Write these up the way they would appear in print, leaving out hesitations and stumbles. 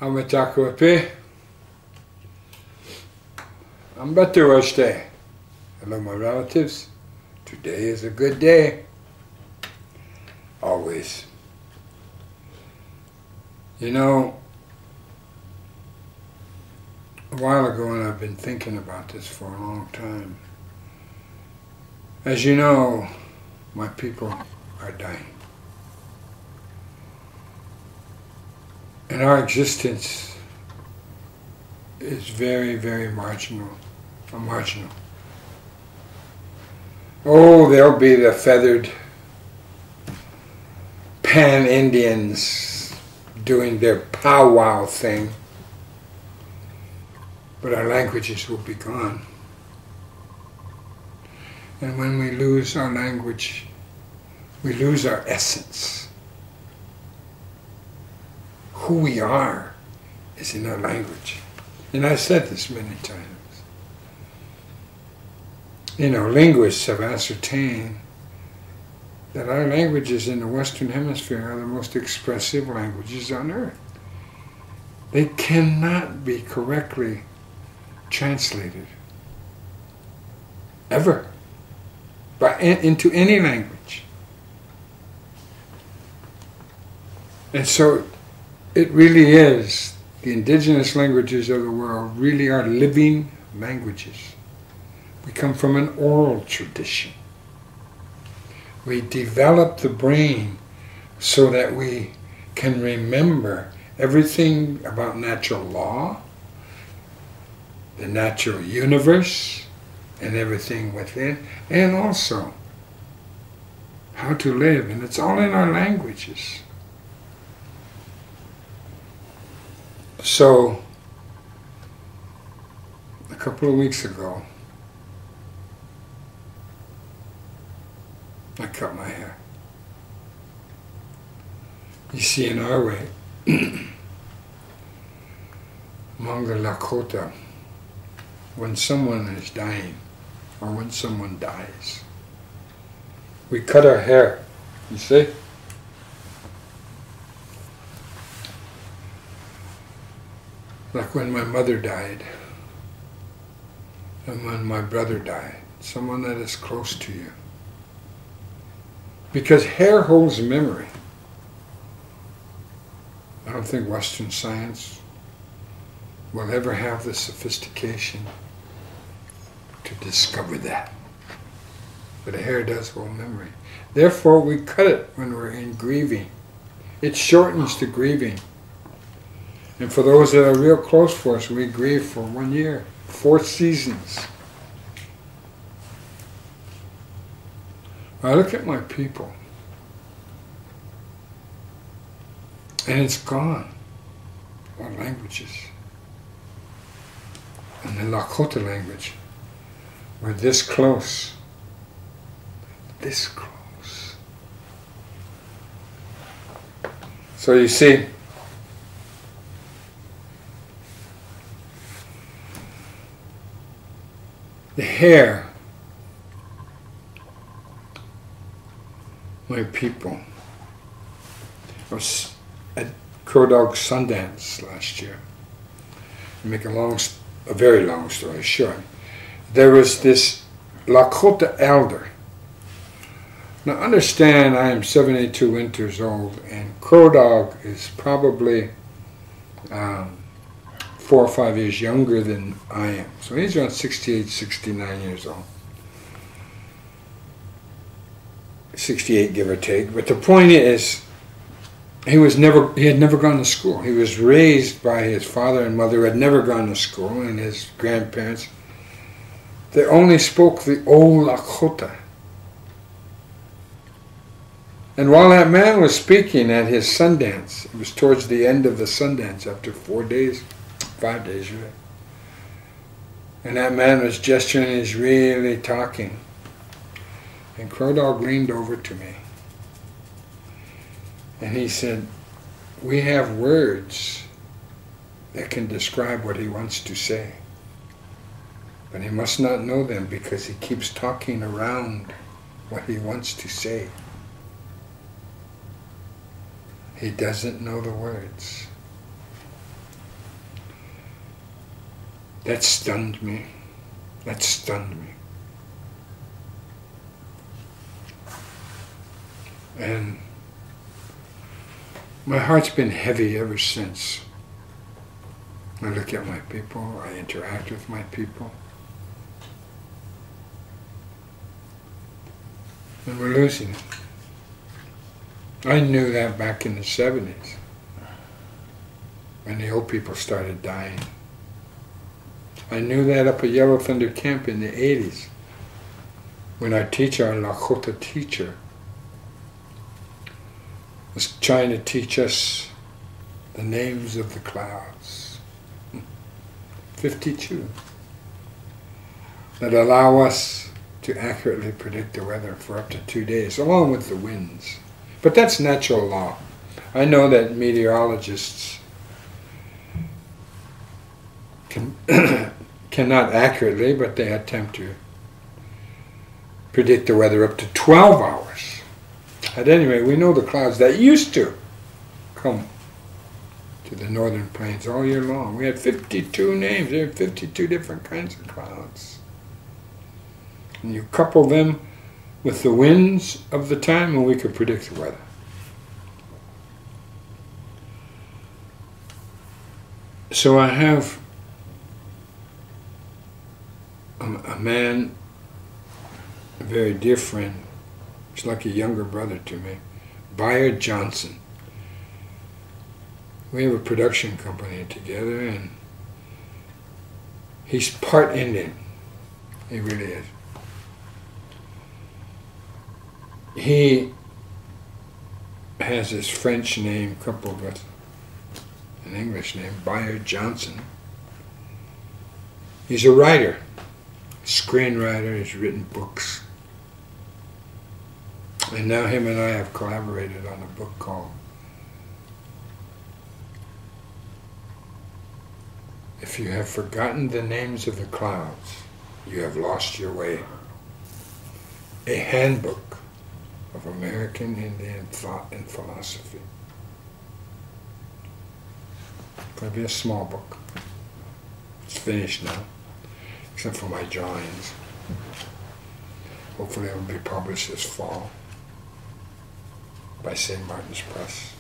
Hamatakawape. Ambatuashte. Hello, my relatives. Today is a good day. Always. You know, a while ago, and I've been thinking about this for a long time. As you know, my people are dying. And our existence is very, very marginal. Marginal. Oh, there'll be the feathered Pan-Indians doing their powwow thing. But our languages will be gone. And when we lose our language, we lose our essence. Who we are is in our language. And I've said this many times. You know, linguists have ascertained that our languages in the Western Hemisphere are the most expressive languages on earth. They cannot be correctly translated, ever, into any language. And so it really is, the indigenous languages of the world really are living languages. We come from an oral tradition. We develop the brain so that we can remember everything about natural law, the natural universe, and everything within, and also how to live. And it's all in our languages. So, a couple of weeks ago, I cut my hair. You see, in our way, among the Lakota, when someone is dying, or when someone dies, we cut our hair, you see? Like when my mother died, and when my brother died, someone that is close to you. Because hair holds memory. I don't think Western science will ever have the sophistication to discover that. But hair does hold memory. Therefore, we cut it when we're in grieving. It shortens the grieving. And for those that are real close for us, we grieve for 1 year, 4 seasons. I look at my people, and it's gone. Our languages. And the Lakota language, we're this close. This close. So you see, the hair, my people. I was at Crow Dog Sundance last year. To make a very long story short, there was this Lakota elder. Now understand, I am 72 winters old, and Crow Dog is probably 4 or 5 years younger than I am. So he's around 68, 69 years old. 68, give or take. But the point is, he had never gone to school. He was raised by his father and mother, had never gone to school, and his grandparents. They only spoke the old Lakota. And while that man was speaking at his Sundance, it was towards the end of the Sundance, after 4 days, 5 days, really. And that man was gesturing, he's really talking. And Crow Dog leaned over to me. And he said, we have words that can describe what he wants to say. But he must not know them because he keeps talking around what he wants to say. He doesn't know the words. That stunned me. That stunned me. And my heart's been heavy ever since. I look at my people, I interact with my people. And we're losing it. I knew that back in the 70s, when the old people started dying. I knew that up at Yellow Thunder Camp in the 80s, when our teacher, our Lakota teacher, was trying to teach us the names of the clouds. 52. That allow us to accurately predict the weather for up to 2 days, along with the winds. But that's natural law. I know that meteorologists cannot accurately, but they attempt to predict the weather up to 12 hours. At any rate, we know the clouds that used to come to the northern plains all year long. We had 52 names. There were 52 different kinds of clouds. And you couple them with the winds of the time, and we could predict the weather. So I have a man, a very dear friend, he's like a younger brother to me, Bayard Johnson. We have a production company together, and he's part Indian. He really is. He has his French name coupled with an English name, Bayard Johnson. He's a writer, screenwriter, he's written books. And now him and I have collaborated on a book called If You Have Forgotten the Names of the Clouds, You Have Lost Your Way. A handbook of American Indian thought and philosophy. It's going to be a small book. It's finished now, except for my drawings. Hopefully it will be published this fall by St. Martin's Press.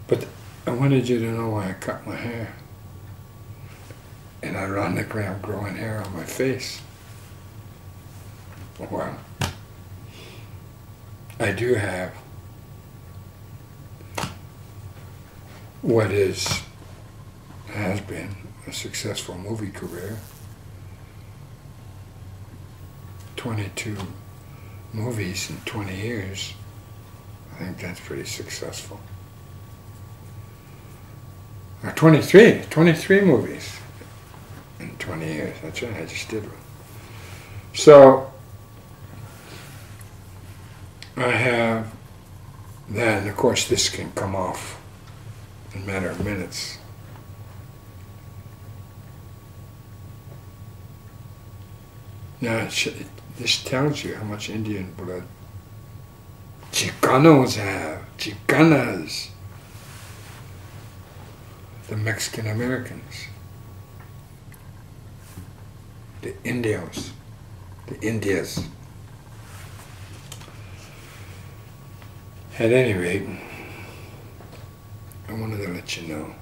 But I wanted you to know why I cut my hair. And ironically, I'm growing hair on my face. Well, I do have what has been a successful movie career. 22 movies in 20 years. I think that's pretty successful. Or 23 movies in 20 years. That's right, I just did one. So, I have that, and of course this can come off in a matter of minutes. Now, this tells you how much Indian blood Chicanos have, Chicanas, the Mexican Americans, the Indios, the Indias. At any rate, I wanted to let you know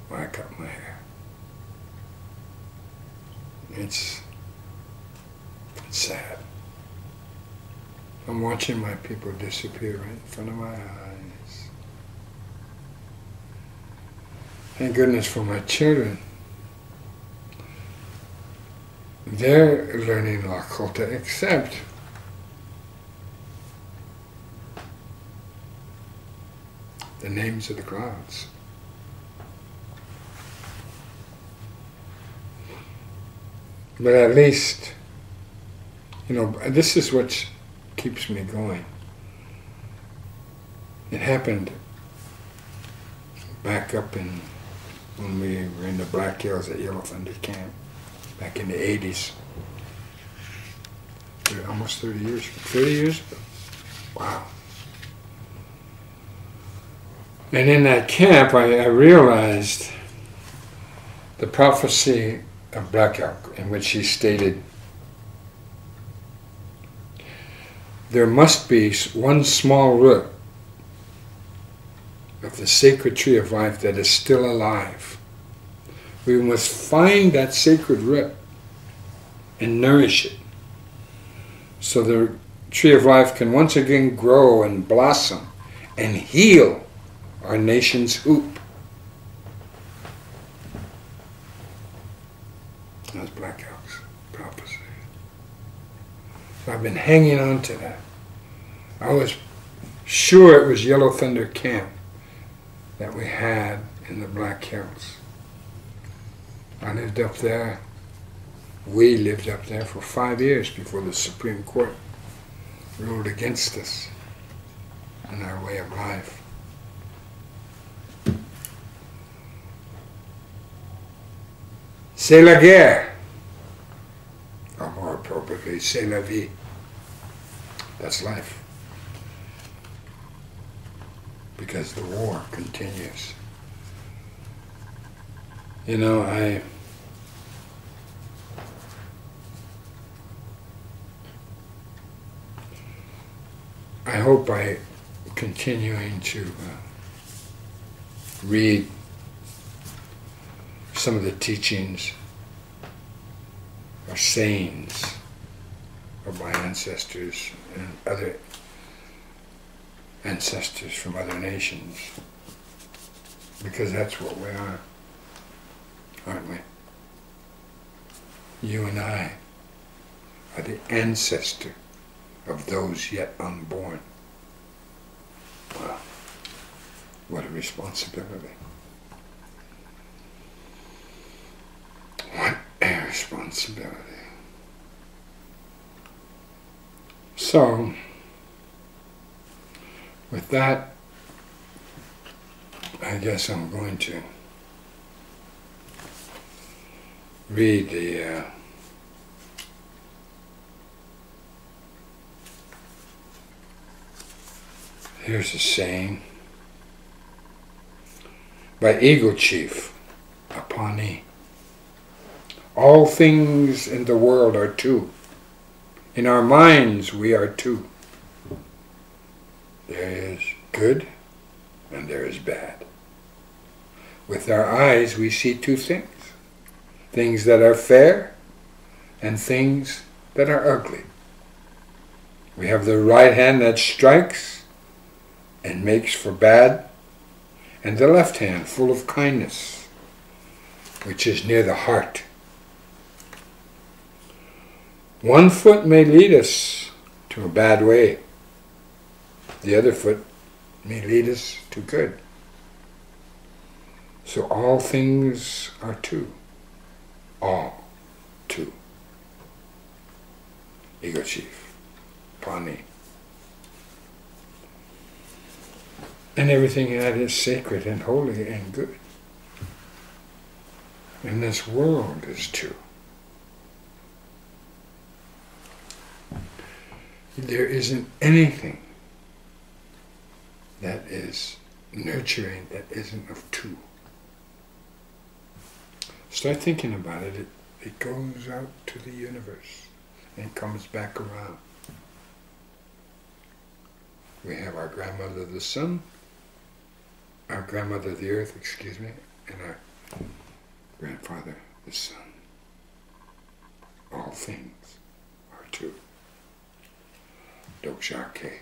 why I cut my hair. It's sad. I'm watching my people disappear right in front of my eyes. Thank goodness for my children. They're learning Lakota, except the names of the clouds. But at least, you know, this is what keeps me going. It happened back up when we were in the Black Hills at Yellow Thunder Camp, back in the 80s. Almost 30 years ago. 30 years ago. Wow. And in that camp, I realized the prophecy of Black Elk, in which he stated, there must be one small root of the sacred tree of life that is still alive. We must find that sacred root and nourish it, so the tree of life can once again grow and blossom and heal our nation's hoop. That's Black Elk's prophecy. So I've been hanging on to that. I was sure it was Yellow Thunder Camp that we had in the Black Hills. I lived up there. We lived up there for 5 years before the Supreme Court ruled against us and our way of life. C'est la guerre. Or more appropriately, c'est la vie. That's life. Because the war continues. You know, I hope by continuing to read some of the teachings or sayings of my ancestors and other ancestors from other nations, because that's what we are, aren't we? You and I are the ancestor of those yet unborn. Wow, what a responsibility. What a responsibility. So, with that, I guess I'm going to read the here's a saying by Eagle Chief, a Pawnee. All things in the world are two. In our minds we are two. There is good and there is bad. With our eyes we see two things. Things that are fair and things that are ugly. We have the right hand that strikes and makes for bad, and the left hand full of kindness, which is near the heart. One foot may lead us to a bad way. The other foot may lead us to good. So all things are two. All two. Eagle Chief, Pawnee. And everything that is sacred and holy and good. And this world is two. There isn't anything that is nurturing that isn't of two. Start thinking about it. It goes out to the universe and comes back around. We have our grandmother the sun, our grandmother the earth, and our grandfather the sun. All things are two. Doksha Ke.